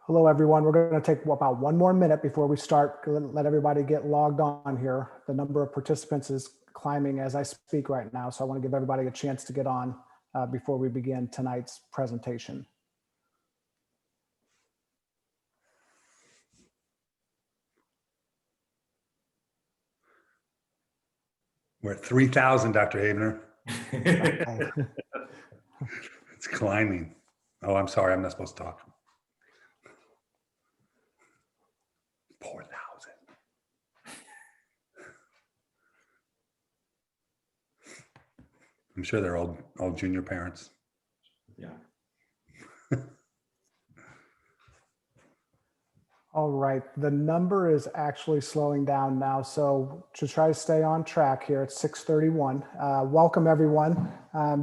Hello, everyone. We're going to take about one more minute before we start. Let everybody get logged on here. The number of participants is climbing as I speak right now, so I want to give everybody a chance to get on before we begin tonight's presentation. We're at 3,000, Dr. Habener. It's climbing. Oh, I'm sorry. I'm not supposed to talk. 4,000. I'm sure they're all junior parents. Yeah. All right, the number is actually slowing down now, so to try to stay on track here, it's 6:31. Welcome, everyone.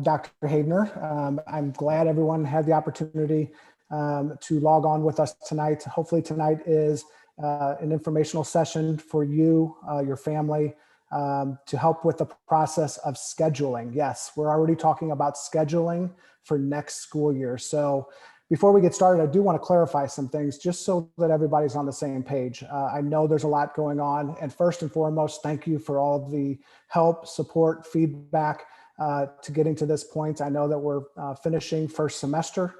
Dr. Habener. I'm glad everyone had the opportunity to log on with us tonight. Hopefully tonight is an informational session for you, your family, to help with the process of scheduling. Yes, we're already talking about scheduling for next school year. So before we get started, I do want to clarify some things just so that everybody's on the same page. I know there's a lot going on, and first and foremost, thank you for all the help, support, feedback to getting to this point. I know that we're finishing first semester.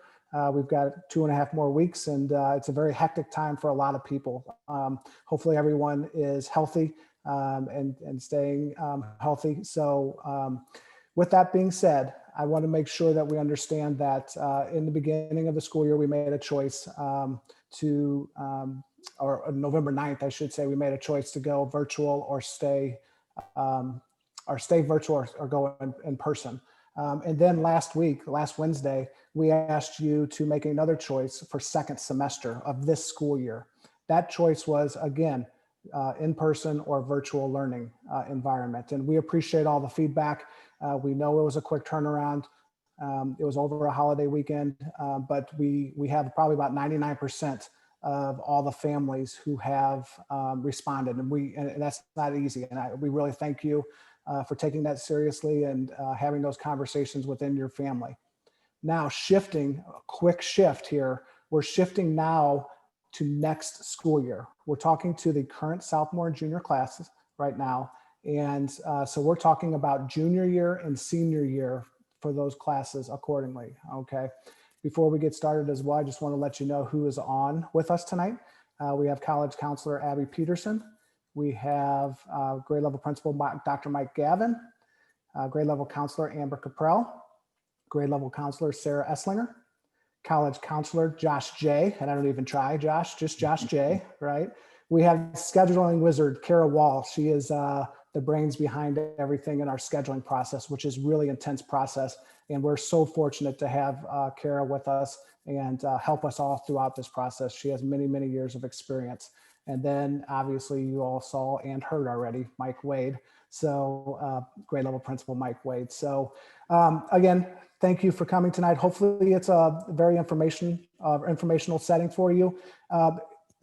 We've got 2.5 more weeks, and it's a very hectic time for a lot of people. Hopefully everyone is healthy and staying healthy. So with that being said, I want to make sure that we understand that in the beginning of the school year, we made a choice or November 9th, I should say, we made a choice to go virtual or stay virtual or go in person. And then last Wednesday, we asked you to make another choice for second semester of this school year. That choice was, again, in-person or virtual learning environment. And we appreciate all the feedback. We know it was a quick turnaround. It was over a holiday weekend, but we have probably about 99% of all the families who have responded, and that's not easy. And we really thank you for taking that seriously and having those conversations within your family. Now, a quick shift here. We're shifting now to next school year. We're talking to the current sophomore and junior classes right now. And so we're talking about junior year and senior year for those classes accordingly, okay? Before we get started as well, I just want to let you know who is on with us tonight. We have college counselor Abby Peterson. We have grade level principal Dr. Mike Gavin, grade level counselor Amber Caprell, grade level counselor Sarah Esslinger, college counselor Josh J, and I don't even try Josh, just Josh J, right? We have scheduling wizard Kara Wall. She is the brains behind everything in our scheduling process, which is really intense process. And we're so fortunate to have Kara with us and help us all throughout this process. She has many, many years of experience. And then obviously you all saw and heard already, Mike Wade. So grade level principal Mike Wade. So again, thank you for coming tonight. Hopefully it's a very informational setting for you.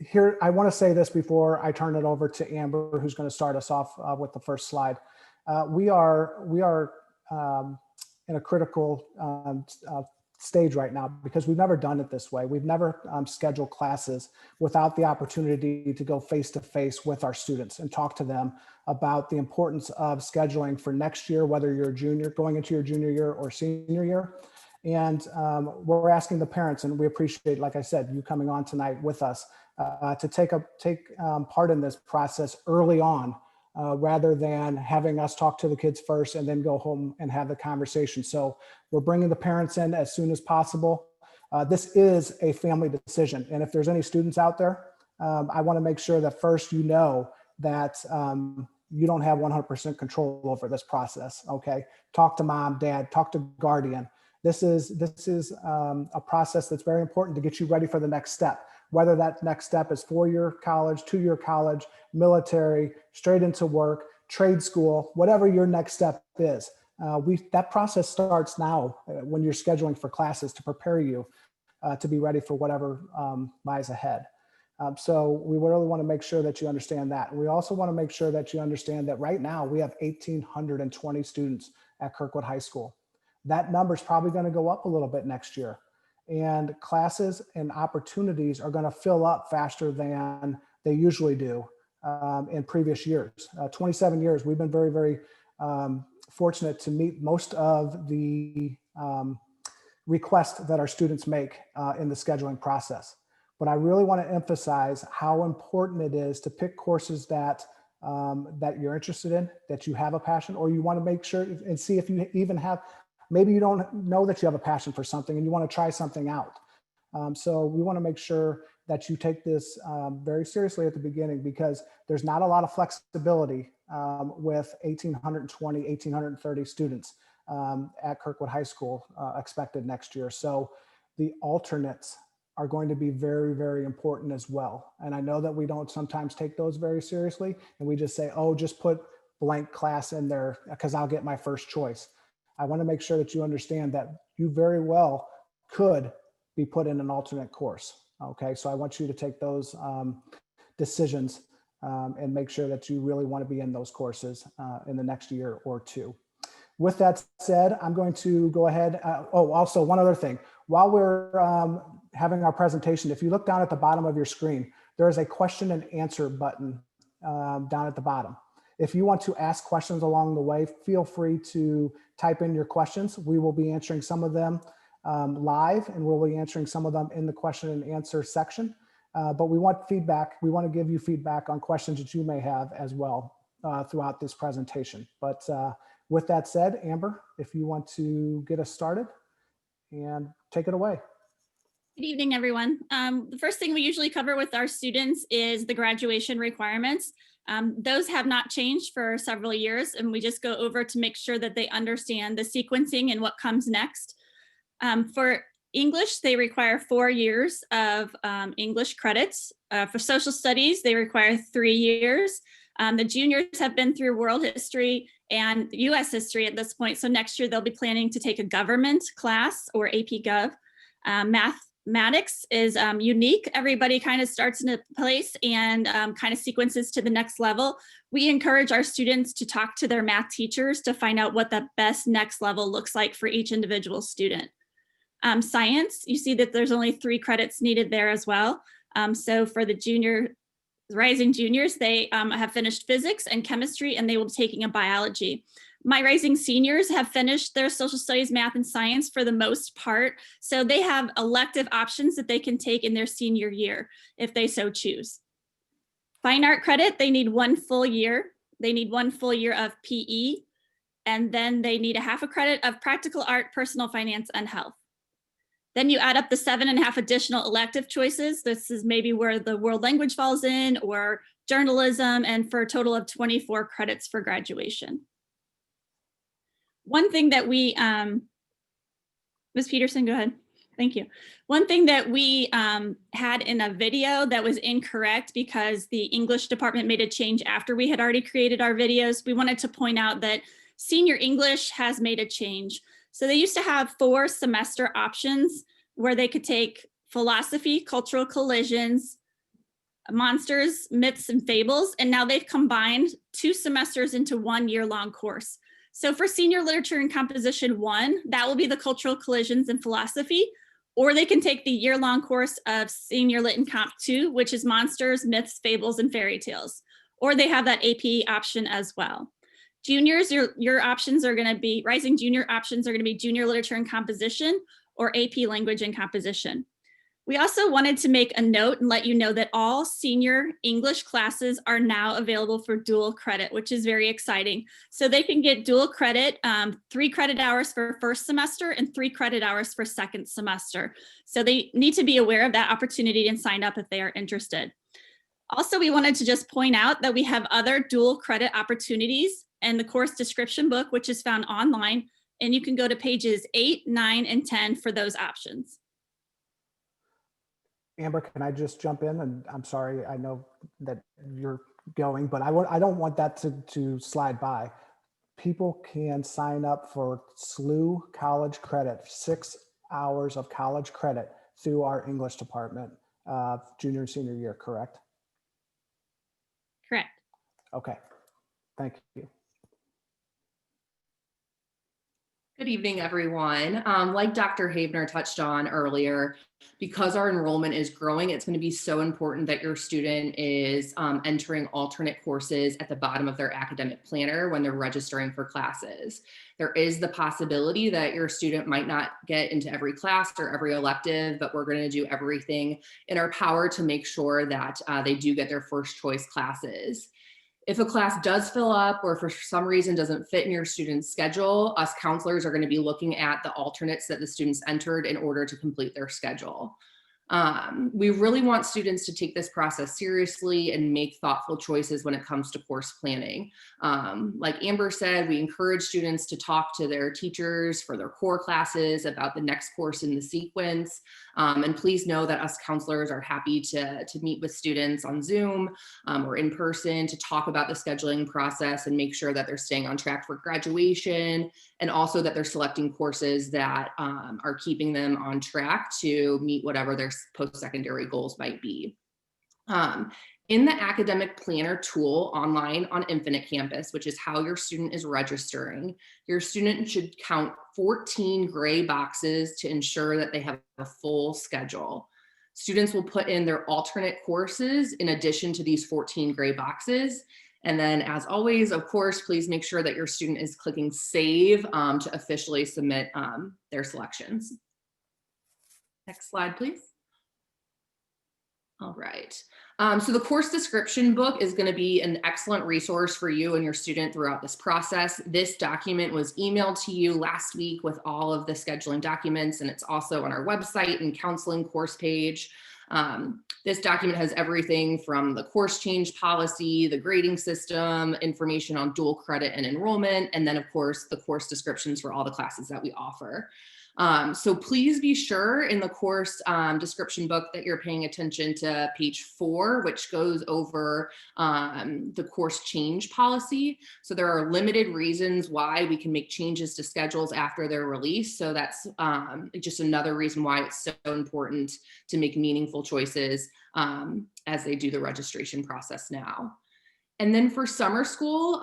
Here, I want to say this before I turn it over to Amber, who's going to start us off with the first slide. We are in a critical stage right now because we've never done it this way. We've never scheduled classes without the opportunity to go face-to-face with our students and talk to them about the importance of scheduling for next year, whether you're a junior, going into your junior year or senior year. And we're asking the parents, and we appreciate, like I said, you coming on tonight with us to take part in this process early on, rather than having us talk to the kids first and then go home and have the conversation. So we're bringing the parents in as soon as possible. This is a family decision. And if there's any students out there, I want to make sure that first you know that you don't have 100% control over this process, okay? Talk to mom, dad, talk to guardian. This is a process that's very important to get you ready for the next step. Whether that next step is 4-year college, 2-year college, military, straight into work, trade school, whatever your next step is. That process starts now when you're scheduling for classes to prepare you to be ready for whatever lies ahead. So we really want to make sure that you understand that. We also want to make sure that you understand that right now we have 1,820 students at Kirkwood High School. That number is probably going to go up a little bit next year. and classes and opportunities are going to fill up faster than they usually do in previous years. 27 years, we've been very, very fortunate to meet most of the requests that our students make in the scheduling process. But I really want to emphasize how important it is to pick courses that that you're interested in, that you have a passion, or you want to make sure and see if you even have, maybe you don't know that you have a passion for something and you want to try something out. So we want to make sure that you take this very seriously at the beginning, because there's not a lot of flexibility with 1,820, 1,830 students at Kirkwood High School expected next year. So the alternates are going to be very, very important as well. And I know that we don't sometimes take those very seriously, and we just say, oh, just put blank class in there because I'll get my first choice. I want to make sure that you understand that you very well could be put in an alternate course. Okay, so I want you to take those decisions and make sure that you really want to be in those courses in the next year or two. With that said, I'm going to go ahead. Also one other thing. While we're having our presentation, if you look down at the bottom of your screen, there is a question and answer button down at the bottom. If you want to ask questions along the way, feel free to type in your questions. We will be answering some of them live, and we'll be answering some of them in the question and answer section. But we want feedback. We want to give you feedback on questions that you may have as well throughout this presentation. But with that said, Amber, if you want to get us started and take it away. Good evening, everyone. The first thing we usually cover with our students is the graduation requirements. Those have not changed for several years, and we just go over to make sure that they understand the sequencing and what comes next. For English, they require 4 years of English credits. For social studies, they require 3 years. The juniors have been through world history and US history at this point. So next year they'll be planning to take a government class or AP Gov. Mathematics is unique. Everybody kind of starts in a place and kind of sequences to the next level. We encourage our students to talk to their math teachers to find out what the best next level looks like for each individual student. Science, you see that there's only 3 credits needed there as well. So for the rising juniors, they have finished physics and chemistry, and they will be taking a biology. My rising seniors have finished their social studies, math, and science for the most part. So they have elective options that they can take in their senior year if they so choose. Fine art credit, they need 1 full year. They need 1 full year of PE, and then they need a half a credit of practical art, personal finance, and health. Then you add up the 7.5 additional elective choices. This is maybe where the world language falls in, or journalism, and for a total of 24 credits for graduation. One thing that we, Ms. Peterson, go ahead. Thank you. One thing that we had in a video that was incorrect because the English department made a change after we had already created our videos. We wanted to point out that senior English has made a change. So they used to have 4 semester options where they could take philosophy, cultural collisions, monsters, myths, and fables. And now they've combined 2 semesters into 1 year-long course. So for senior literature and composition 1, that will be the cultural collisions and philosophy, or they can take the year-long course of senior lit and comp 2, which is monsters, myths, fables, and fairy tales. Or they have that AP option as well. Juniors, your options are going to be, rising junior options are going to be junior literature and composition or AP language and composition. We also wanted to make a note and let you know that all senior English classes are now available for dual credit, which is very exciting. So they can get dual credit, 3 credit hours for first semester and 3 credit hours for second semester. So they need to be aware of that opportunity and sign up if they are interested. Also, we wanted to just point out that we have other dual credit opportunities and the course description book, which is found online, and you can go to pages 8, 9, and 10 for those options. Amber, can I just jump in? And I'm sorry, I know that you're going, but I don't want that to slide by. People can sign up for Slu College Credit, 6 hours of college credit through our English department, junior and senior year, correct? Correct. Okay, thank you. Good evening, everyone. Like Dr. Havener touched on earlier, because our enrollment is growing, it's going to be so important that your student is entering alternate courses at the bottom of their academic planner when they're registering for classes. There is the possibility that your student might not get into every class or every elective, but we're going to do everything in our power to make sure that they do get their first choice classes. If a class does fill up or for some reason doesn't fit in your student's schedule, us counselors are going to be looking at the alternates that the students entered in order to complete their schedule. We really want students to take this process seriously and make thoughtful choices when it comes to course planning. Like Amber said, we encourage students to talk to their teachers for their core classes about the next course in the sequence. And please know that us counselors are happy to meet with students on Zoom or in person to talk about the scheduling process and make sure that they're staying on track for graduation, and also that they're selecting courses that are keeping them on track to meet whatever their post-secondary goals might be. In the academic planner tool online on Infinite Campus, which is how your student is registering, your student should count 14 gray boxes to ensure that they have a full schedule. Students will put in their alternate courses in addition to these 14 gray boxes. And then, as always, of course, please make sure that your student is clicking save to officially submit their selections. Next slide, please. All right. So the course description book is going to be an excellent resource for you and your student throughout this process. This document was emailed to you last week with all of the scheduling documents, and it's also on our website and counseling course page. This document has everything from the course change policy, the grading system, information on dual credit and enrollment, and then of course the course descriptions for all the classes that we offer. So please be sure in the course description book that you're paying attention to page 4, which goes over the course change policy. So there are limited reasons why we can make changes to schedules after they're released. So that's just another reason why it's so important to make meaningful choices as they do the registration process now. And then for summer school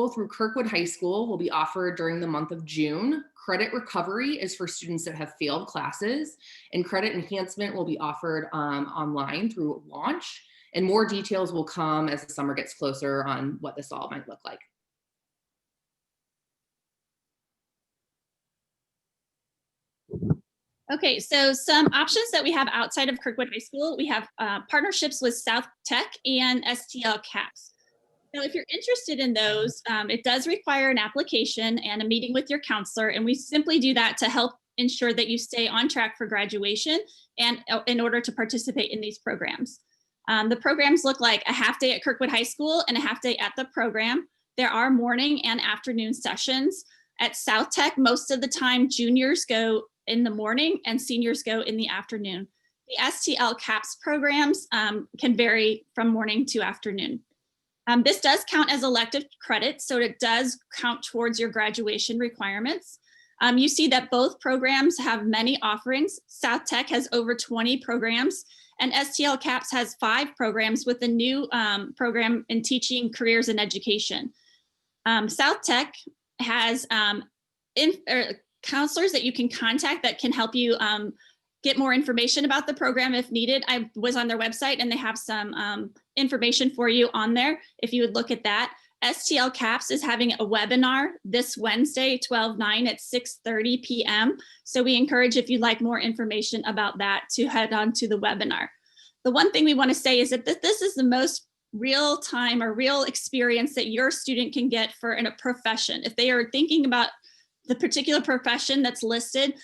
through Kirkwood High School will be offered during the month of June. Credit recovery is for students that have failed classes, and credit enhancement will be offered online through Launch. And more details will come as the summer gets closer on what this all might look like. Okay, so some options that we have outside of Kirkwood High School, we have partnerships with South Tech and STL CAPS. So if you're interested in those, it does require an application and a meeting with your counselor, and we simply do that to help ensure that you stay on track for graduation and in order to participate in these programs. The programs look like a half day at Kirkwood High School and a half day at the program. There are morning and afternoon sessions. At South Tech, most of the time, juniors go in the morning and seniors go in the afternoon. The STL CAPS programs can vary from morning to afternoon. This does count as elective credit, so it does count towards your graduation requirements. You see that both programs have many offerings. South Tech has over 20 programs, and STL CAPS has 5 programs with a new program in teaching careers and education. South Tech has counselors that you can contact that can help you get more information about the program if needed. I was on their website and they have some information for you on there if you would look at that. STL CAPS is having a webinar this Wednesday, 12/9 at 6:30 p.m. So we encourage, if you'd like more information about that, to head on to the webinar. The one thing we want to say is that this is the most real time or real experience that your student can get for in a profession. If they are thinking about the particular profession that's listed,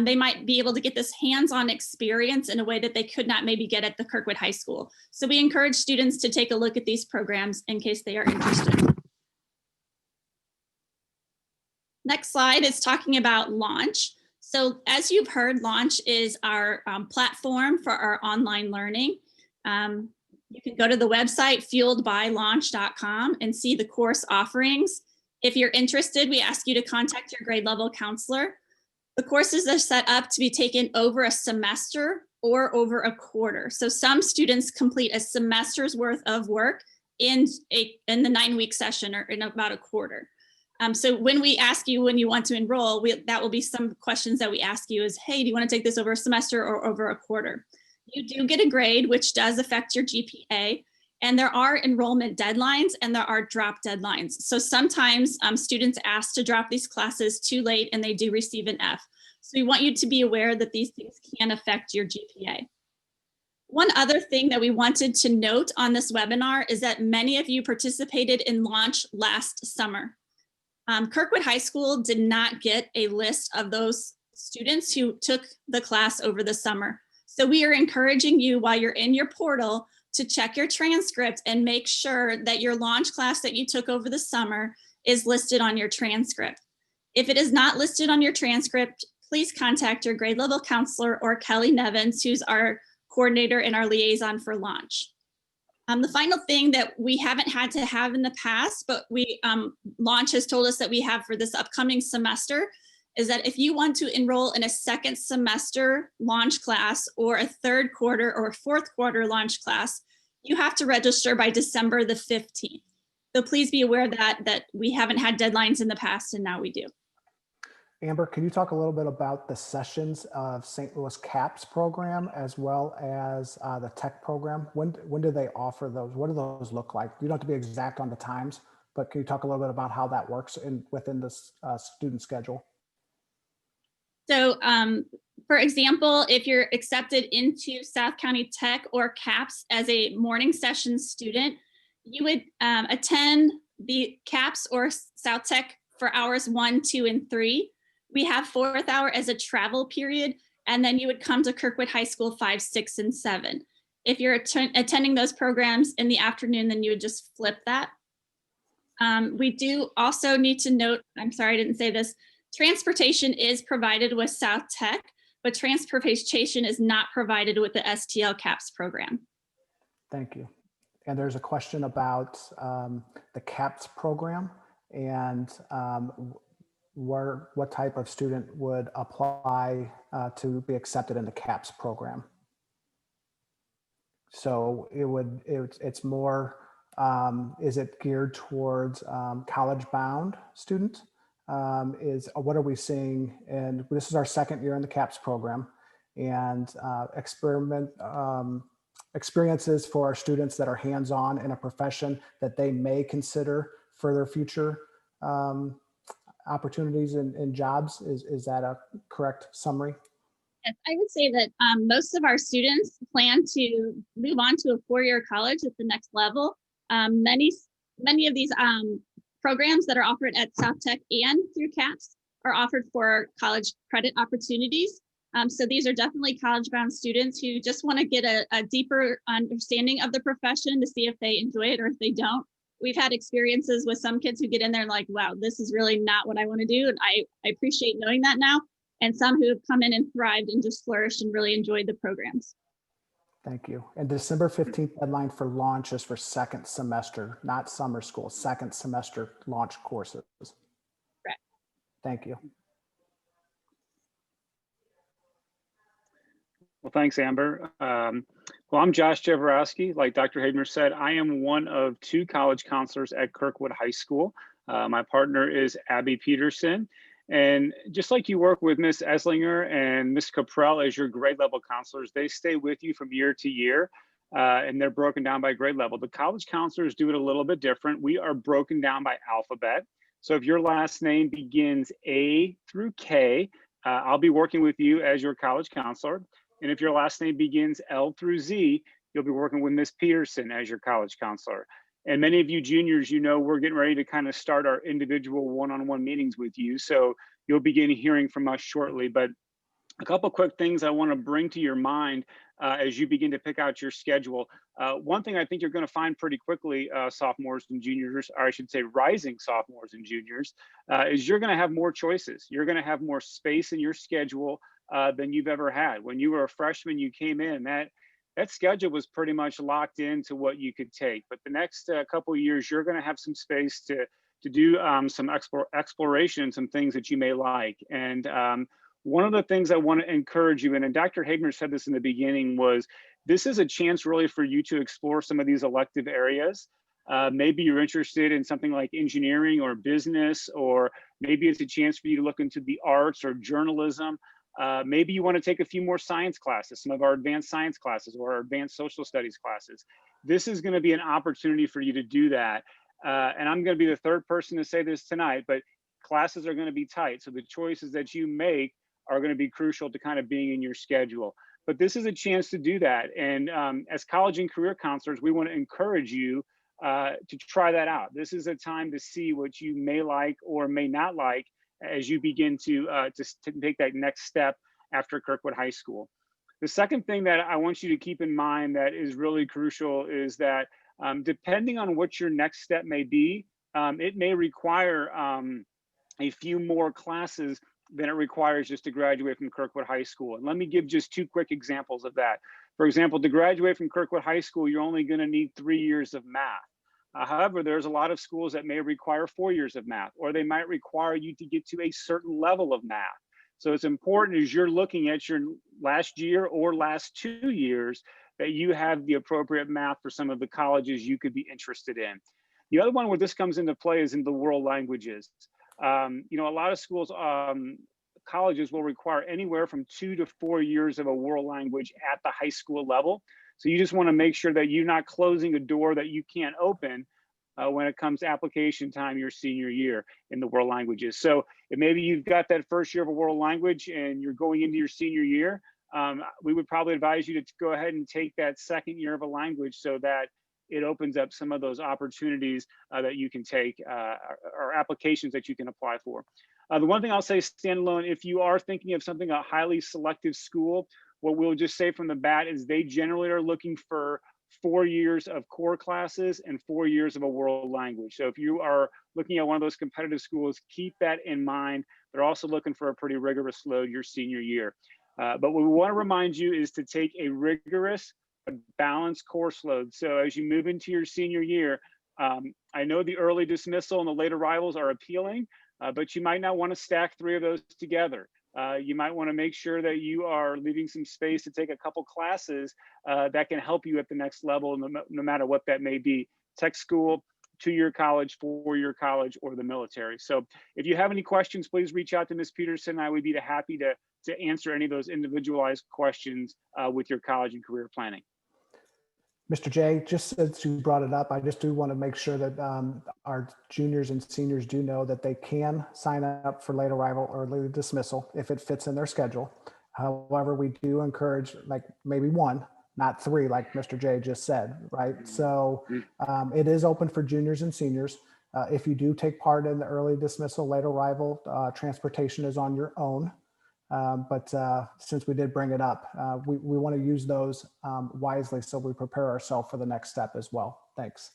they might be able to get this hands-on experience in a way that they could not maybe get at the Kirkwood High School. So we encourage students to take a look at these programs in case they are interested. Next slide is talking about Launch. So as you've heard, Launch is our platform for our online learning. You can go to the website fueledbylaunch.com and see the course offerings. If you're interested, we ask you to contact your grade level counselor. The courses are set up to be taken over a semester or over a quarter. So some students complete a semester's worth of work in the 9-week session or in about a quarter. So when we ask you when you want to enroll, that will be some questions that we ask you is, hey, do you want to take this over a semester or over a quarter? You do get a grade, which does affect your GPA. And there are enrollment deadlines and there are drop deadlines. So sometimes students ask to drop these classes too late and they do receive an F. So we want you to be aware that these things can affect your GPA. One other thing that we wanted to note on this webinar is that many of you participated in launch last summer. Kirkwood High School did not get a list of those students who took the class over the summer. So we are encouraging you while you're in your portal to check your transcript and make sure that your launch class that you took over the summer is listed on your transcript. If it is not listed on your transcript, please contact your grade level counselor or Kelly Nevins, who's our coordinator and our liaison for launch. The final thing that we haven't had to have in the past, but launch has told us that we have for this upcoming semester, is that if you want to enroll in a second semester launch class or a third quarter or fourth quarter launch class, you have to register by December the 15th. So please be aware that we haven't had deadlines in the past and now we do. Amber, can you talk a little bit about the sessions of St. Louis CAPS program as well as the tech program? When do they offer those? What do those look like? You don't have to be exact on the times, but can you talk a little bit about how that works within the student schedule? So for example, if you're accepted into South County Tech or CAPS as a morning session student, you would attend the CAPS or South Tech for hours 1, 2, and 3. We have 4th hour as a travel period, and then you would come to Kirkwood High School 5, 6, and 7. If you're attending those programs in the afternoon, then you would just flip that. We do also need to note, I'm sorry, I didn't say this, transportation is provided with South Tech, but transportation is not provided with the STL CAPS program. Thank you. And there's a question about the CAPS program and what type of student would apply to be accepted in the CAPS program. So it's more, is it geared towards college-bound students? What are we seeing? And this is our second year in the CAPS program, and experiences for our students that are hands-on in a profession that they may consider for their future opportunities and jobs. Is that a correct summary? Yes, I would say that most of our students plan to move on to a 4-year college at the next level. Many of these programs that are offered at South Tech and through CAPS are offered for college credit opportunities. So these are definitely college-bound students who just want to get a deeper understanding of the profession to see if they enjoy it or if they don't. We've had experiences with some kids who get in there like, wow, this is really not what I want to do. And I appreciate knowing that now. And some who have come in and thrived and just flourished and really enjoyed the programs. Thank you. And December 15th deadline for launch is for second semester, not summer school, second semester launch courses. Correct. Thank you. Well, thanks, Amber. Well, I'm Josh Jaworowski. Like Dr. Habner said, I am one of 2 college counselors at Kirkwood High School. My partner is Abby Peterson. And just like you work with Ms. Eslinger and Ms. Caprell as your grade level counselors, they stay with you from year to year, and they're broken down by grade level. The college counselors do it a little bit different. We are broken down by alphabet. So if your last name begins A through K, I'll be working with you as your college counselor. And if your last name begins L through Z, you'll be working with Ms. Peterson as your college counselor. And many of you juniors, you know, we're getting ready to kind of start our individual one-on-one meetings with you. So you'll begin hearing from us shortly. But a couple quick things I want to bring to your mind as you begin to pick out your schedule. One thing I think you're going to find pretty quickly, sophomores and juniors, or I should say rising sophomores and juniors, is you're going to have more choices. You're going to have more space in your schedule than you've ever had. When you were a freshman, you came in, that schedule was pretty much locked into what you could take. But the next couple of years, you're going to have some space to do some exploration, some things that you may like. And one of the things I want to encourage you in, and Dr. Habner said this in the beginning, was this is a chance really for you to explore some of these elective areas. Maybe you're interested in something like engineering or business, or maybe it's a chance for you to look into the arts or journalism. Maybe you want to take a few more science classes, some of our advanced science classes or our advanced social studies classes. This is going to be an opportunity for you to do that. And I'm going to be the third person to say this tonight, but classes are going to be tight. So the choices that you make are going to be crucial to kind of being in your schedule. But this is a chance to do that. And as college and career counselors, we want to encourage you to try that out. This is a time to see what you may like or may not like as you begin to take that next step after Kirkwood High School. The second thing that I want you to keep in mind that is really crucial is that depending on what your next step may be, it may require a few more classes than it requires just to graduate from Kirkwood High School. And let me give just two quick examples of that. For example, to graduate from Kirkwood High School, you're only going to need 3 years of math. However, there's a lot of schools that may require 4 years of math, or they might require you to get to a certain level of math. So it's important as you're looking at your last year or last 2 years that you have the appropriate math for some of the colleges you could be interested in. The other one where this comes into play is in the world languages. You know, a lot of schools, colleges will require anywhere from 2 to 4 years of a world language at the high school level. So you just want to make sure that you're not closing a door that you can't open when it comes to application time your senior year in the world languages. So if maybe you've got that first year of a world language and you're going into your senior year, we would probably advise you to go ahead and take that second year of a language so that it opens up some of those opportunities that you can take or applications that you can apply for. The one thing I'll say standalone, if you are thinking of something, a highly selective school, what we'll just say from the bat is they generally are looking for 4 years of core classes and 4 years of a world language. So if you are looking at one of those competitive schools, keep that in mind. They're also looking for a pretty rigorous load your senior year. But what we want to remind you is to take a rigorous, balanced course load. So as you move into your senior year, I know the early dismissal and the late arrivals are appealing, but you might not want to stack 3 of those together. You might want to make sure that you are leaving some space to take a couple classes that can help you at the next level, no matter what that may be: tech school, 2-year college, 4-year college, or the military. So if you have any questions, please reach out to Ms. Peterson. I would be happy to answer any of those individualized questions with your college and career planning. Mr. J, just since you brought it up, I just do want to make sure that our juniors and seniors do know that they can sign up for late arrival or early dismissal if it fits in their schedule. However, we do encourage like maybe 1, not 3, like Mr. J just said, right? So it is open for juniors and seniors. If you do take part in the early dismissal, late arrival, transportation is on your own. But since we did bring it up, we want to use those wisely so we prepare ourselves for the next step as well. Thanks.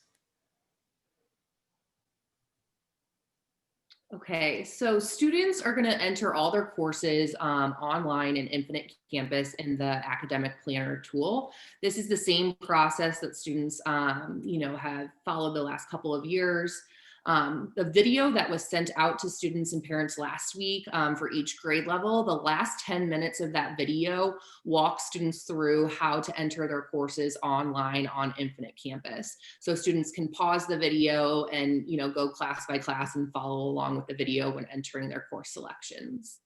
Okay, so students are going to enter all their courses online in Infinite Campus in the Academic Planner tool. This is the same process that students, have followed the last couple of years. The video that was sent out to students and parents last week for each grade level, the last 10 minutes of that video walks students through how to enter their courses online on Infinite Campus. So students can pause the video and, go class by class and follow along with the video when entering their course selections.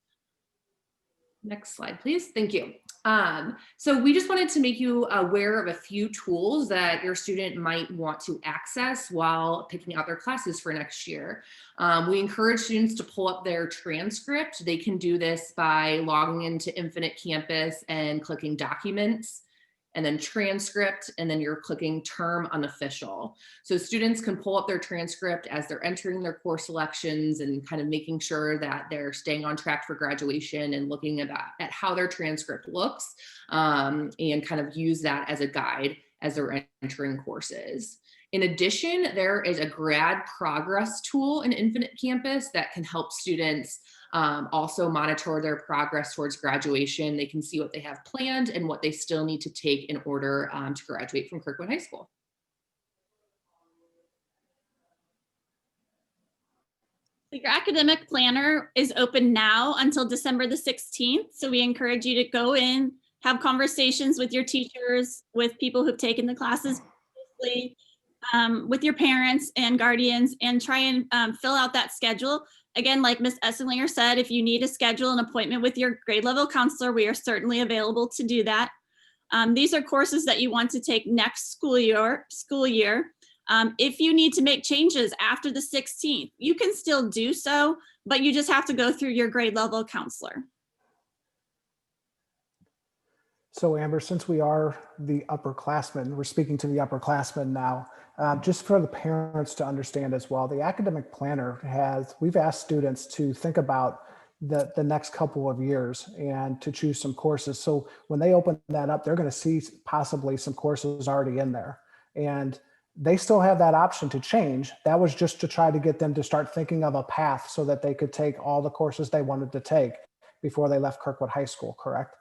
Next slide, please. Thank you. So we just wanted to make you aware of a few tools that your student might want to access while picking out their classes for next year. We encourage students to pull up their transcript. They can do this by logging into Infinite Campus and clicking Documents, and then Transcript, and then you're clicking Term Unofficial. So students can pull up their transcript as they're entering their course selections and kind of making sure that they're staying on track for graduation and looking at how their transcript looks, and kind of use that as a guide as they're entering courses. In addition, there is a grad progress tool in Infinite Campus that can help students also monitor their progress towards graduation. They can see what they have planned and what they still need to take in order to graduate from Kirkwood High School. Your academic planner is open now until December the 16th. So we encourage you to go in, have conversations with your teachers, with people who've taken the classes previously, with your parents and guardians and try and fill out that schedule. Again, like Ms. Esslinger said, if you need to schedule an appointment with your grade level counselor, we are certainly available to do that. These are courses that you want to take next school year. If you need to make changes after the 16th, you can still do so, but you just have to go through your grade level counselor. So Amber, since we are the upperclassmen, we're speaking to the upperclassmen now, just for the parents to understand as well, the academic planner we've asked students to think about the next couple of years and to choose some courses. So when they open that up, they're going to see possibly some courses already in there. And they still have that option to change. That was just to try to get them to start thinking of a path so that they could take all the courses they wanted to take before they left Kirkwood High School, correct?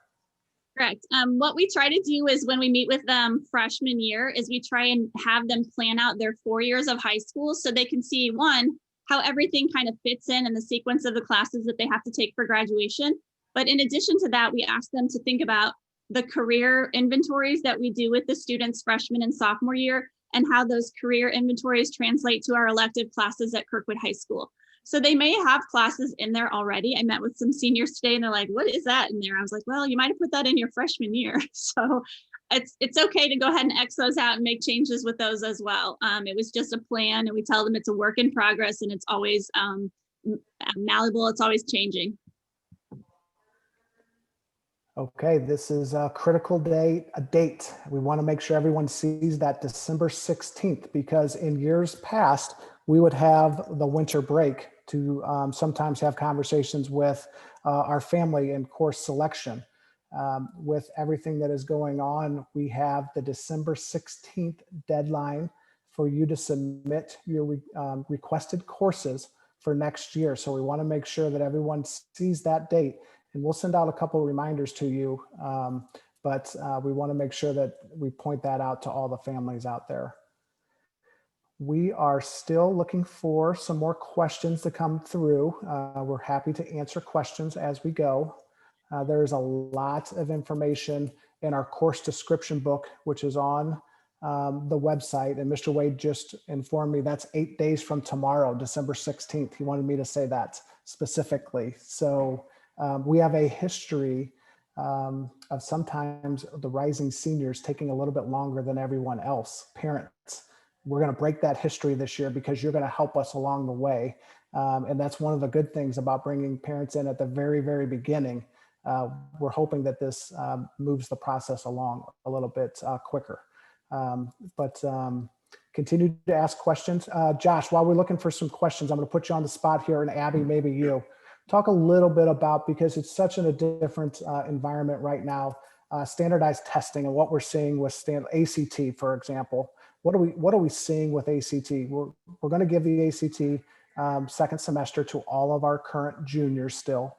Correct. What we try to do is when we meet with them freshman year is we try and have them plan out their 4 years of high school so they can see, one, how everything kind of fits in the sequence of the classes that they have to take for graduation. But in addition to that, we ask them to think about the career inventories that we do with the students freshman and sophomore year and how those career inventories translate to our elective classes at Kirkwood High School. So they may have classes in there already. I met with some seniors today and they're like, what is that in there? I was like, well, you might have put that in your freshman year. So it's okay to go ahead and X those out and make changes with those as well. It was just a plan and we tell them it's a work in progress and it's always malleable. It's always changing. Okay, this is a critical date. We want to make sure everyone sees that December 16th, because in years past, we would have the winter break to sometimes have conversations with our family and course selection. With everything that is going on, we have the December 16th deadline for you to submit your requested courses for next year. So we want to make sure that everyone sees that date. And we'll send out a couple of reminders to you, but we want to make sure that we point that out to all the families out there. We are still looking for some more questions to come through. We're happy to answer questions as we go. There's a lot of information in our course description book, which is on the website. And Mr. Wade just informed me that's 8 days from tomorrow, December 16th. He wanted me to say that specifically. So we have a history of sometimes the rising seniors taking a little bit longer than everyone else, parents. We're going to break that history this year because you're going to help us along the way. And that's one of the good things about bringing parents in at the very, very beginning. We're hoping that this moves the process along a little bit quicker. But continue to ask questions. Josh, while we're looking for some questions, I'm going to put you on the spot here, and Abby, maybe you. Talk a little bit about, because it's such a different environment right now, standardized testing and what we're seeing with ACT, for example. What are we seeing with ACT? We're going to give the ACT second semester to all of our current juniors still.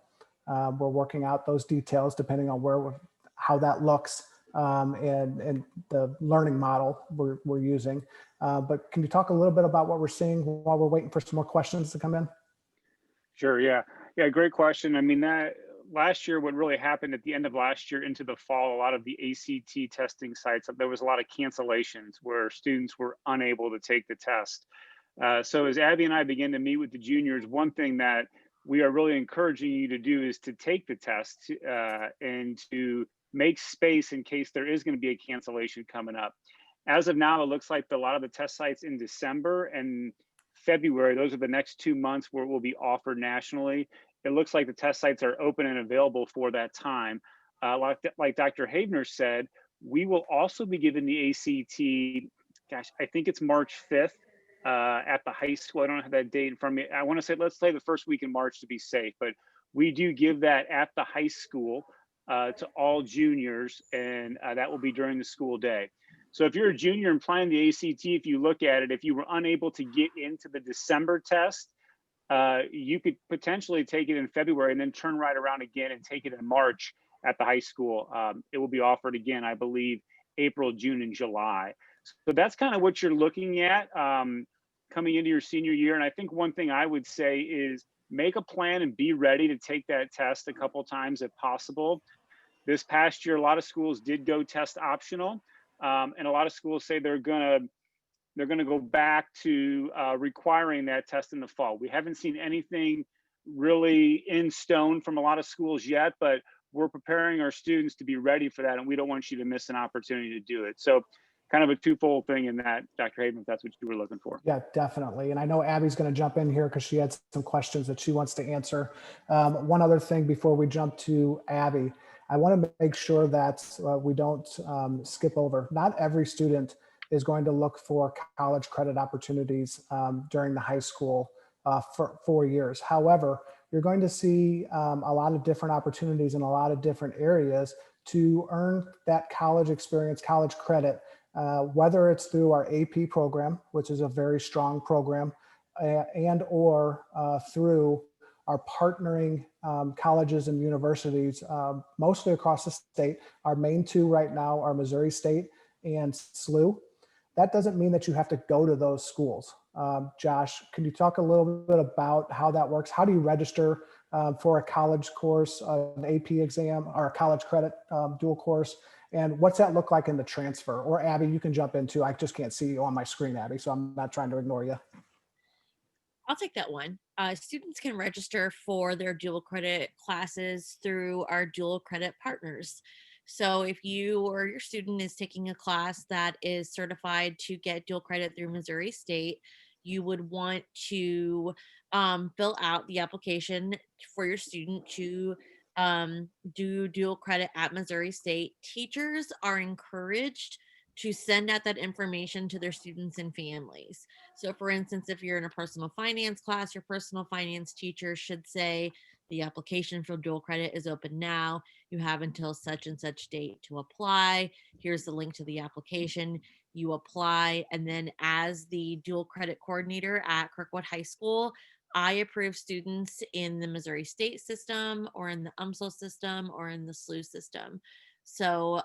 We're working out those details depending on how that looks and the learning model we're using. But can you talk a little bit about what we're seeing while we're waiting for some more questions to come in? Sure, yeah, great question. I mean, that last year, what really happened at the end of last year into the fall, a lot of the ACT testing sites, there was a lot of cancellations where students were unable to take the test. So as Abby and I begin to meet with the juniors, one thing that we are really encouraging you to do is to take the test and to make space in case there is going to be a cancellation coming up. As of now, it looks like a lot of the test sites in December and February, those are the next 2 months where it will be offered nationally. It looks like the test sites are open and available for that time. Like Dr. Havner said, we will also be giving the ACT, gosh, I think it's March 5th at the high school. I don't have that date in front of me. I want to say, let's say the first week in March to be safe, but we do give that at the high school to all juniors, and that will be during the school day. So if you're a junior and planning the ACT, if you look at it, if you were unable to get into the December test, you could potentially take it in February and then turn right around again and take it in March at the high school. It will be offered again, I believe, April, June, and July. So that's kind of what you're looking at coming into your senior year. And I think one thing I would say is make a plan and be ready to take that test a couple times if possible. This past year, a lot of schools did go test optional. And a lot of schools say they're going to they're going to go back to requiring that test in the fall. We haven't seen anything really in stone from a lot of schools yet, but we're preparing our students to be ready for that, and we don't want you to miss an opportunity to do it. So kind of a twofold thing in that, Dr. Haven, if that's what you were looking for. Yeah, definitely. And I know Abby's going to jump in here because she had some questions that she wants to answer. One other thing before we jump to Abby, I want to make sure that we don't skip over. Not every student is going to look for college credit opportunities during the high school for 4 years. However, you're going to see a lot of different opportunities in a lot of different areas to earn that college experience, college credit, whether it's through our AP program, which is a very strong program, and or through our partnering colleges and universities, mostly across the state. Our main two right now are Missouri State and Slu. That doesn't mean that you have to go to those schools. Josh, can you talk a little bit about how that works? How do you register for a college course, an AP exam, or a college credit dual course? And what's that look like in the transfer? Or Abby, you can jump in too. I just can't see you on my screen, Abby, so I'm not trying to ignore you. I'll take that one. Students can register for their dual credit classes through our dual credit partners. So if you or your student is taking a class that is certified to get dual credit through Missouri State, you would want to fill out the application for your student to do dual credit at Missouri State. Teachers are encouraged to send out that information to their students and families. So for instance, if you're in a personal finance class, your personal finance teacher should say, the application for dual credit is open now. You have until such and such date to apply. Here's the link to the application. You apply, and then as the dual credit coordinator at Kirkwood High School, I approve students in the Missouri State system or in the UMSL system or in the SLU system. So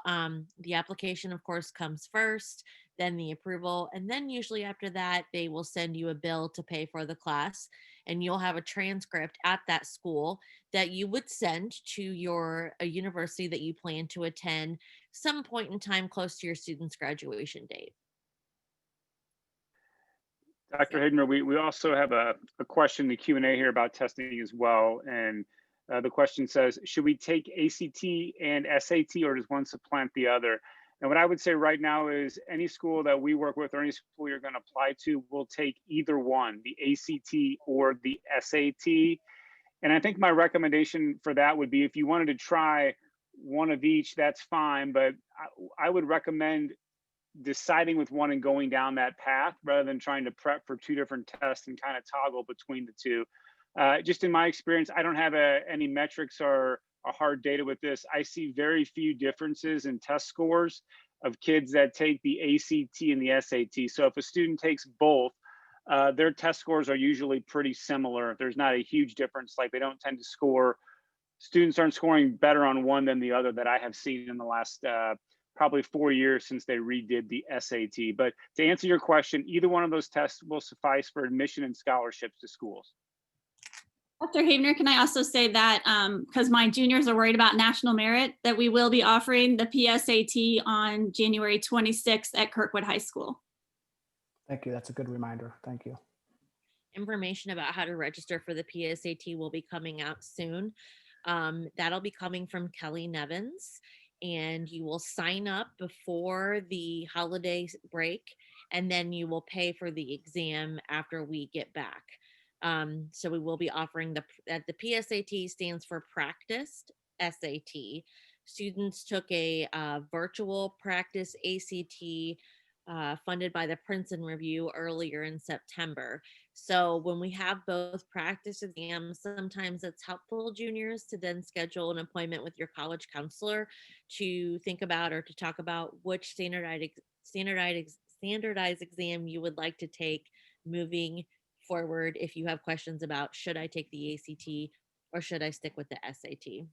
the application, of course, comes first, then the approval, and then usually after that, they will send you a bill to pay for the class, and you'll have a transcript at that school that you would send to a university that you plan to attend some point in time close to your student's graduation date. Dr. Hidner, we also have a question in the Q&A here about testing as well. And the question says, should we take ACT and SAT, or does one supplant the other? And what I would say right now is any school that we work with or any school you're going to apply to will take either one, the ACT or the SAT. And I think my recommendation for that would be if you wanted to try one of each, that's fine. But I would recommend deciding with one and going down that path rather than trying to prep for two different tests and kind of toggle between the two. Just in my experience, I don't have any metrics or hard data with this. I see very few differences in test scores of kids that take the ACT and the SAT. So if a student takes both, their test scores are usually pretty similar. There's not a huge difference. Like they don't tend to score, students aren't scoring better on one than the other that I have seen in the last probably 4 years since they redid the SAT. But to answer your question, either one of those tests will suffice for admission and scholarships to schools. Dr. Havener, can I also say that because my juniors are worried about national merit, that we will be offering the PSAT on January 26th at Kirkwood High School. Thank you. That's a good reminder. Thank you. Information about how to register for the PSAT will be coming out soon. That'll be coming from Kelly Nevins, and you will sign up before the holiday break, and then you will pay for the exam after we get back. So we will be offering the PSAT stands for Practiced SAT. Students took a virtual practice ACT funded by the Princeton Review earlier in September. So when we have both practice exams, sometimes it's helpful, juniors, to then schedule an appointment with your college counselor to think about or to talk about which standardized exam you would like to take moving forward if you have questions about should I take the ACT or should I stick with the SAT.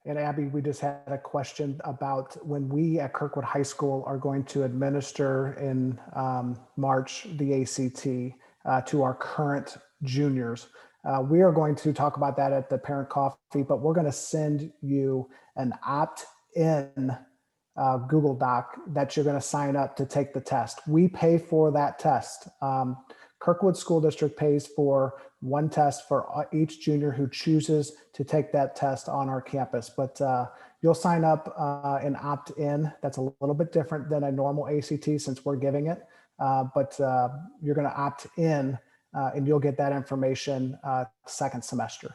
And Abby, we just had a question about when we at Kirkwood High School are going to administer in March the ACT to our current juniors. We are going to talk about that at the parent coffee, but we're going to send you an opt-in Google Doc that you're going to sign up to take the test. We pay for that test. Kirkwood School District pays for one test for each junior who chooses to take that test on our campus. But you'll sign up and opt in. That's a little bit different than a normal ACT since we're giving it. But you're going to opt in and you'll get that information second semester.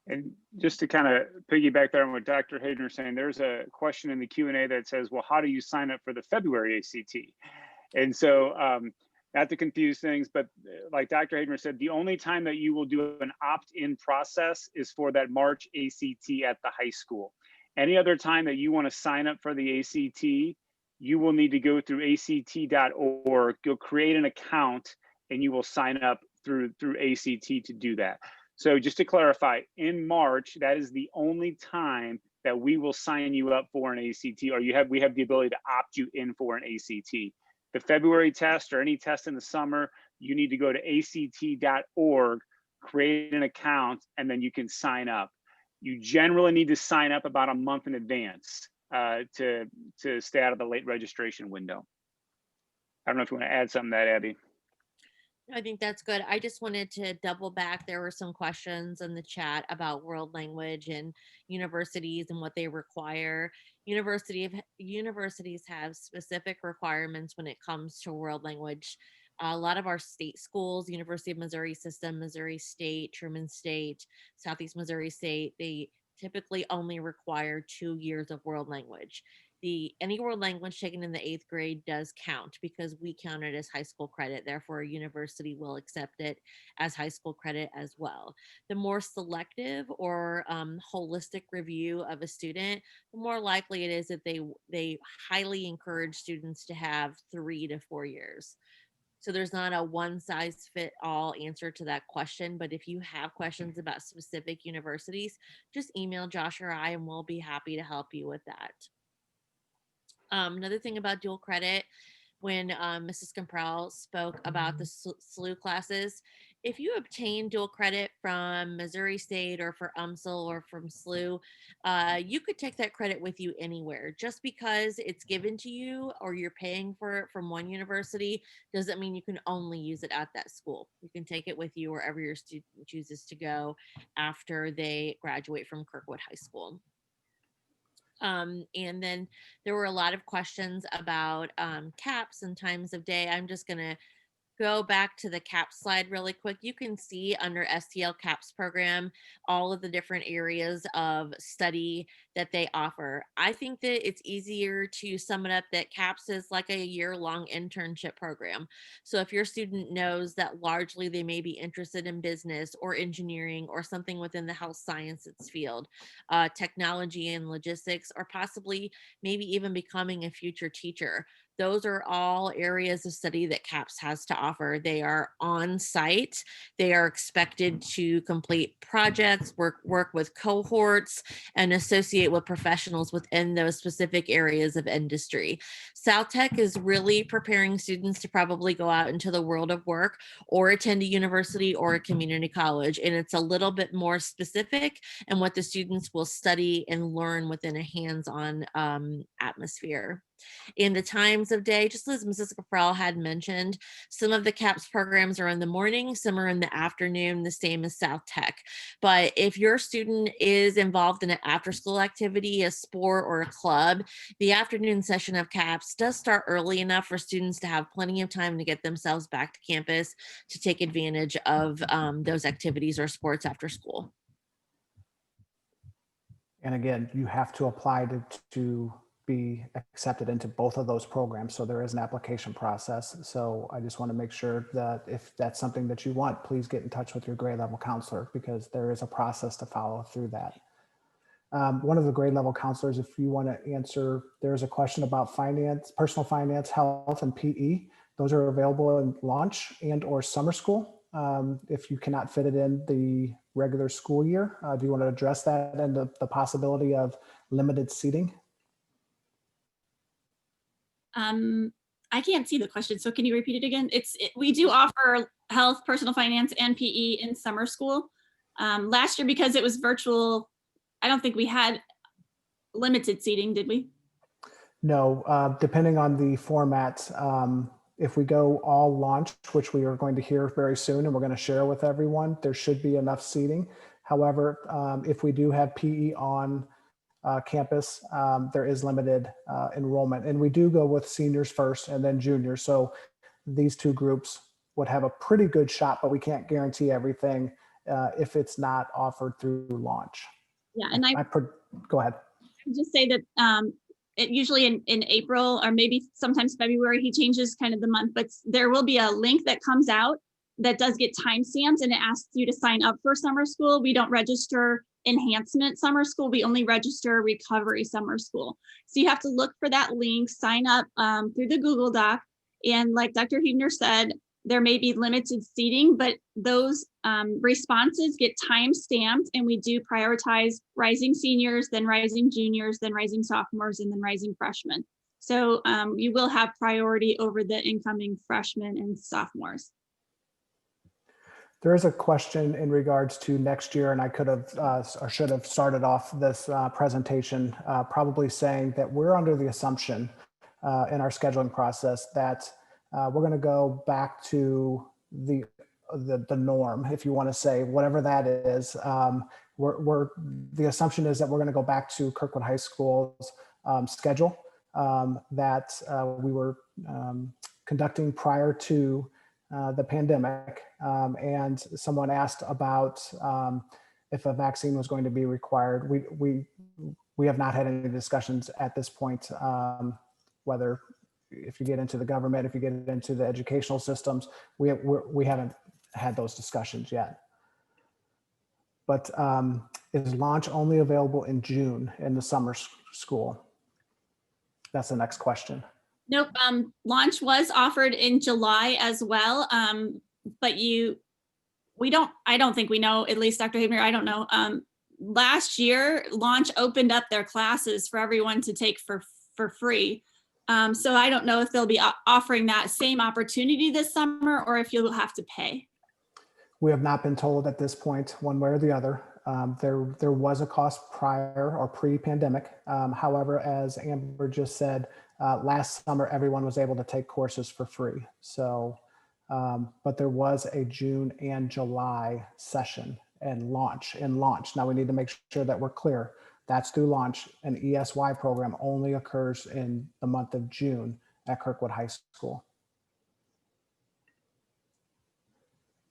And just to kind of piggyback there on what Dr. Hayden is saying, there's a question in the Q&A that says, well, how do you sign up for the February ACT? And so not to confuse things, but like Dr. Hayden said, the only time that you will do an opt-in process is for that March ACT at the high school. Any other time that you want to sign up for the ACT, you will need to go through act.org, go create an account, and you will sign up through ACT to do that. So just to clarify, in March, that is the only time that we will sign you up for an ACT, or we have the ability to opt you in for an ACT. The February test or any test in the summer, you need to go to act.org, create an account, and then you can sign up. You generally need to sign up about a month in advance to stay out of the late registration window. I don't know if you want to add something to that, Abby. I think that's good. I just wanted to double back. There were some questions in the chat about world language and universities and what they require. Universities have specific requirements when it comes to world language. A lot of our state schools, University of Missouri System, Missouri State, Truman State, Southeast Missouri State, they typically only require 2 years of world language. Any world language taken in the 8th grade does count because we count it as high school credit. Therefore, a university will accept it as high school credit as well. The more selective or holistic review of a student, the more likely it is that they highly encourage students to have 3 to 4 years. So there's not a one size fit all answer to that question. But if you have questions about specific universities, just email Josh or I, and we'll be happy to help you with that. Another thing about dual credit, when Mrs. Comprell spoke about the SLU classes, if you obtain dual credit from Missouri State or for UMSL or from SLU, you could take that credit with you anywhere. Just because it's given to you or you're paying for it from one university doesn't mean you can only use it at that school. You can take it with you wherever your student chooses to go after they graduate from Kirkwood High School. And then there were a lot of questions about caps and times of day. I'm just going to go back to the CAPS slide really quick. You can see under STL CAPS program, all of the different areas of study that they offer. I think that it's easier to sum it up that CAPS is like a year-long internship program. So if your student knows that largely they may be interested in business or engineering or something within the health sciences field, technology and logistics, or possibly maybe even becoming a future teacher, those are all areas of study that CAPS has to offer. They are on site. They are expected to complete projects, work with cohorts, and associate with professionals within those specific areas of industry. South Tech is really preparing students to probably go out into the world of work or attend a university or a community college. And it's a little bit more specific in what the students will study and learn within a hands-on atmosphere. In the times of day, just as Mrs. Caprell had mentioned, some of the CAPS programs are in the morning, some are in the afternoon, the same as South Tech. But if your student is involved in an after-school activity, a sport, or a club, the afternoon session of CAPS does start early enough for students to have plenty of time to get themselves back to campus to take advantage of those activities or sports after school. And again, you have to apply to be accepted into both of those programs. So there is an application process. So I just want to make sure that if that's something that you want, please get in touch with your grade level counselor because there is a process to follow through that. One of the grade level counselors, if you want to answer, there's a question about finance, personal finance, health, and PE. Those are available in launch and or summer school. If you cannot fit it in the regular school year, do you want to address that and the possibility of limited seating? I can't see the question, so can you repeat it again? We do offer health, personal finance, and PE in summer school. Last year, because it was virtual, I don't think we had limited seating, did we? No, depending on the format, if we go all launch, which we are going to hear very soon and we're going to share with everyone, there should be enough seating. However, if we do have PE on campus, there is limited enrollment. And we do go with seniors first and then juniors. So these two groups would have a pretty good shot, but we can't guarantee everything if it's not offered through launch. Yeah, and Go ahead. I would just say that it usually in April or maybe sometimes February, he changes kind of the month, but there will be a link that comes out that does get timestamped and it asks you to sign up for summer school. We don't register enhancement summer school. We only register recovery summer school. So you have to look for that link, sign up through the Google Doc. And like Dr. Huebner said, there may be limited seating, but those responses get time stamped and we do prioritize rising seniors, then rising juniors, then rising sophomores, and then rising freshmen. So you will have priority over the incoming freshmen and sophomores. There is a question in regards to next year, and I could have or should have started off this presentation probably saying that we're under the assumption in our scheduling process that we're going to go back to the norm, if you want to say, whatever that is. The assumption is that we're going to go back to Kirkwood High School's schedule that we were conducting prior to the pandemic. And someone asked about if a vaccine was going to be required. We have not had any discussions at this point, whether if you get into the government, if you get into the educational systems, we haven't had those discussions yet. But is launch only available in June in the summer school? That's the next question. Nope, launch was offered in July as well, but I don't think we know, at least Dr. Huebner, I don't know. Last year, launch opened up their classes for everyone to take for free. So I don't know if they'll be offering that same opportunity this summer or if you'll have to pay. We have not been told at this point, one way or the other. There was a cost prior or pre-pandemic. However, as Amber just said, last summer, everyone was able to take courses for free. So, but there was a June and July session and launch. Now we need to make sure that we're clear. That's through launch. An ESY program only occurs in the month of June at Kirkwood High School.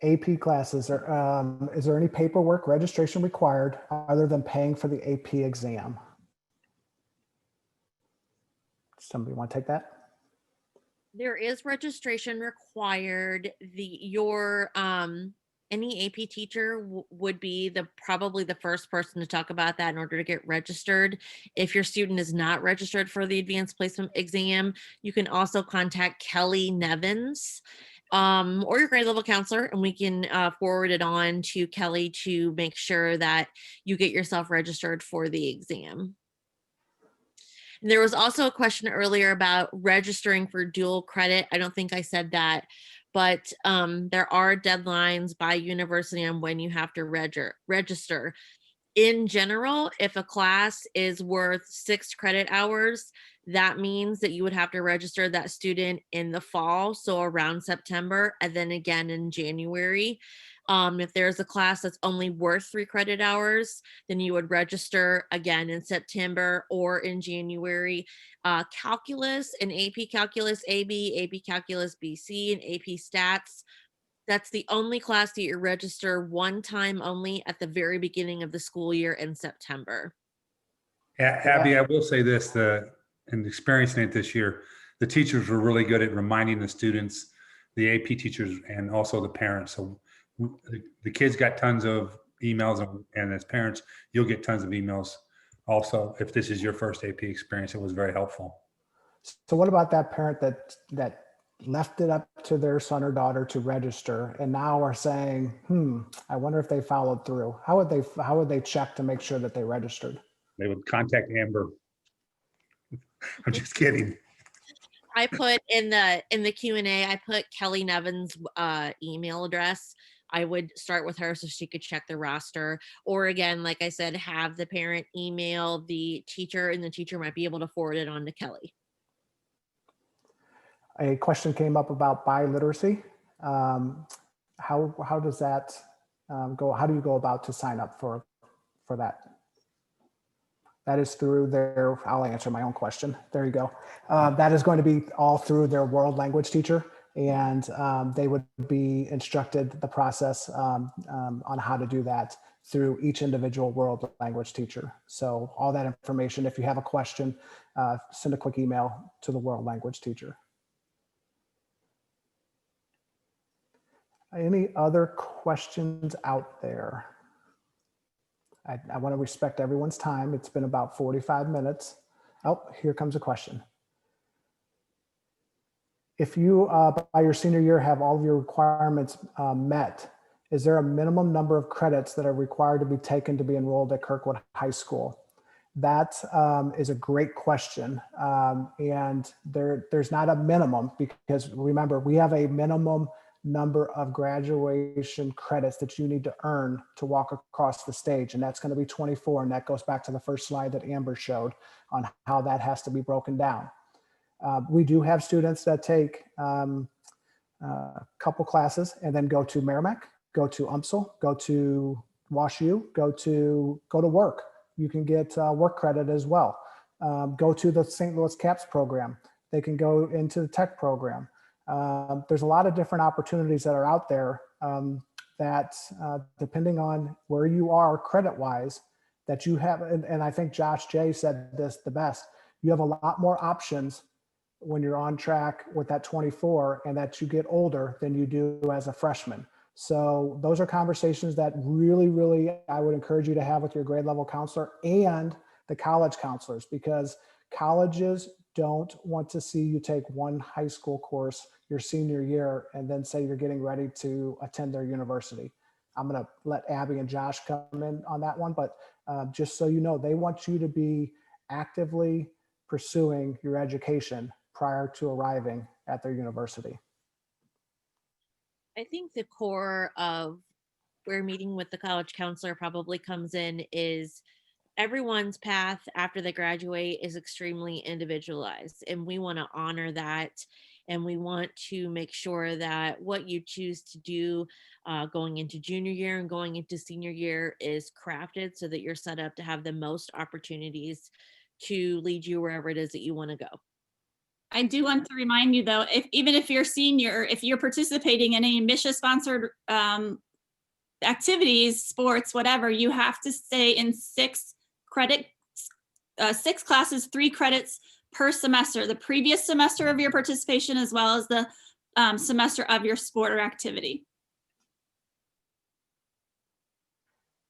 AP classes, is there any paperwork registration required other than paying for the AP exam? Somebody want to take that? There is registration required. Any AP teacher would be probably the first person to talk about that in order to get registered. If your student is not registered for the advanced placement exam, you can also contact Kelly Nevins or your grade level counselor, and we can forward it on to Kelly to make sure that you get yourself registered for the exam. And there was also a question earlier about registering for dual credit. I don't think I said that, but there are deadlines by university on when you have to register. In general, if a class is worth 6 credit hours, that means that you would have to register that student in the fall, so around September, and then again in January. If there's a class that's only worth 3 credit hours, then you would register again in September or in January. Calculus and AP Calculus AB, AP Calculus BC, and AP Stats, that's the only class that you register one time only at the very beginning of the school year in September. Abby, I will say this, and experiencing it this year, the teachers were really good at reminding the students, the AP teachers, and also the parents. So the kids got tons of emails, and as parents, you'll get tons of emails also. If this is your first AP experience, it was very helpful. So what about that parent that left it up to their son or daughter to register and now are saying, I wonder if they followed through? How would they check to make sure that they registered? They would contact Amber. I'm just kidding. I put in the Q&A, I put Kelly Nevins' email address. I would start with her so she could check the roster. Or again, like I said, have the parent email the teacher, and the teacher might be able to forward it on to Kelly. A question came up about biliteracy. How does that go? How do you go about to sign up for that? That is through their, I'll answer my own question. There you go. That is going to be all through their world language teacher, and they would be instructed the process on how to do that through each individual world language teacher. So all that information, if you have a question, send a quick email to the world language teacher. Any other questions out there? I want to respect everyone's time. It's been about 45 minutes. Oh, here comes a question. If you, by your senior year, have all of your requirements met, is there a minimum number of credits that are required to be taken to be enrolled at Kirkwood High School? That is a great question. And there's not a minimum, because remember, we have a minimum number of graduation credits that you need to earn to walk across the stage. And that's going to be 24. And that goes back to the first slide that Amber showed on how that has to be broken down. We do have students that take a couple classes and then go to Merrimack, go to UMSL, go to Wash U, go to work. You can get work credit as well. Go to the St. Louis CAPS program. They can go into the tech program. There's a lot of different opportunities that are out there that depending on where you are credit-wise, that you have, and I think Josh J said this the best, you have a lot more options when you're on track with that 24 and that you get older than you do as a freshman. So those are conversations that really, I would encourage you to have with your grade level counselor and the college counselors, because colleges don't want to see you take one high school course your senior year and then say you're getting ready to attend their university. I'm going to let Abby and Josh come in on that one, but just so you know, they want you to be actively pursuing your education prior to arriving at their university. I think the core of where meeting with the college counselor probably comes in is everyone's path after they graduate is extremely individualized, and we want to honor that, and we want to make sure that what you choose to do going into junior year and going into senior year is crafted so that you're set up to have the most opportunities to lead you wherever it is that you want to go. I do want to remind you though, even if you're senior, if you're participating in any MISHA sponsored activities, sports, whatever, you have to stay in 6 classes, 3 credits per semester, the previous semester of your participation, as well as the semester of your sport or activity.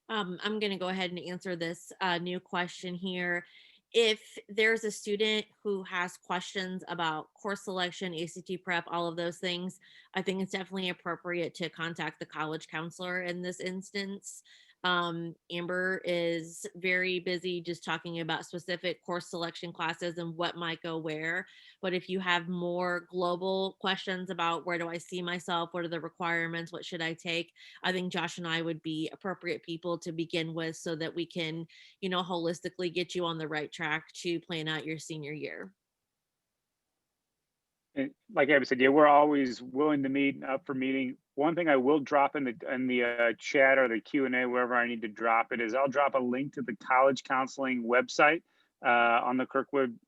I'm going to go ahead and answer this new question here. If there's a student who has questions about course selection, ACT prep, all of those things, I think it's definitely appropriate to contact the college counselor in this instance. Amber is very busy just talking about specific course selection classes and what might go where. But if you have more global questions about where do I see myself, what are the requirements, what should I take, I think Josh and I would be appropriate people to begin with so that we can, holistically get you on the right track to plan out your senior year. And like Abby said, yeah, we're always willing to meet, up for meeting. One thing I will drop in the chat or the Q&A, wherever I need to drop it, is I'll drop a link to the college counseling website on the Kirkwood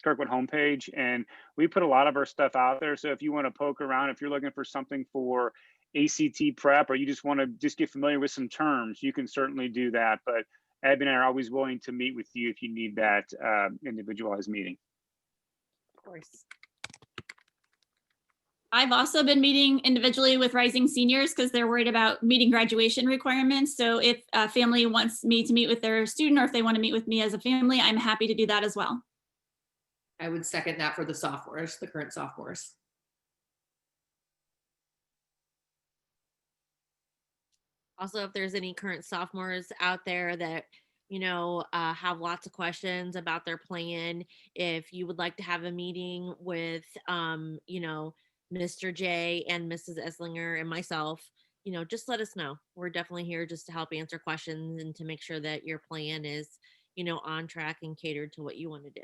homepage, and we put a lot of our stuff out there. So if you want to poke around, if you're looking for something for ACT prep, or you just want to get familiar with some terms, you can certainly do that. But Abby and I are always willing to meet with you if you need that individualized meeting. Of course. I've also been meeting individually with rising seniors because they're worried about meeting graduation requirements. So if a family wants me to meet with their student, or if they want to meet with me as a family, I'm happy to do that as well. I would second that for the sophomores, the current sophomores. Also, if there's any current sophomores out there that have lots of questions about their plan, if you would like to have a meeting with Mr. J and Mrs. Esslinger and myself, just let us know. We're definitely here just to help answer questions and to make sure that your plan is, on track and catered to what you want to do.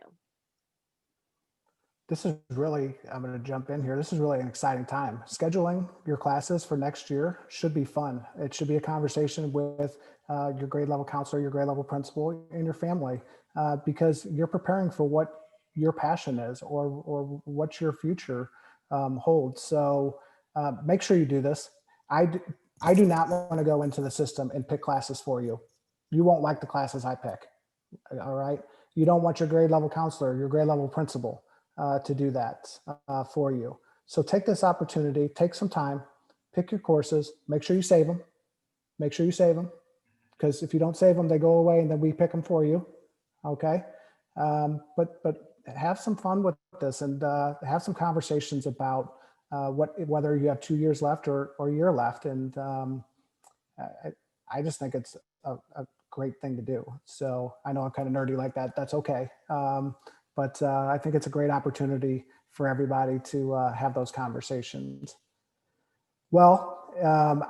This is really, I'm going to jump in here. This is really an exciting time. Scheduling your classes for next year should be fun. It should be a conversation with your grade level counselor, your grade level principal, and your family, because you're preparing for what your passion is or what your future holds. So make sure you do this. I do not want to go into the system and pick classes for you. You won't like the classes I pick. All right. You don't want your grade level counselor, your grade level principal to do that for you. So take this opportunity, take some time, pick your courses, make sure you save them. Make sure you save them, because if you don't save them, they go away and then we pick them for you. Okay. But have some fun with this and have some conversations about whether you have 2 years left or a year left. And I just think it's a great thing to do. So I know I'm kind of nerdy like that. That's okay. But I think it's a great opportunity for everybody to have those conversations. Well,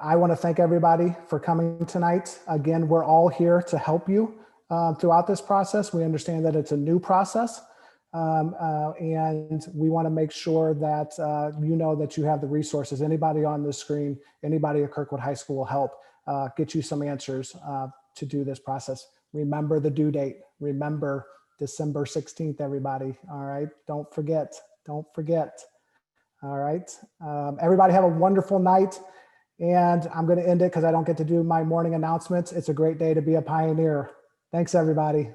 I want to thank everybody for coming tonight. Again, we're all here to help you throughout this process. We understand that it's a new process, and we want to make sure that you know that you have the resources. Anybody on the screen, anybody at Kirkwood High School will help get you some answers to do this process. Remember the due date. Remember December 16th, everybody. All right. Don't forget. Don't forget. All right. Everybody have a wonderful night. And I'm going to end it because I don't get to do my morning announcements. It's a great day to be a pioneer. Thanks, everybody.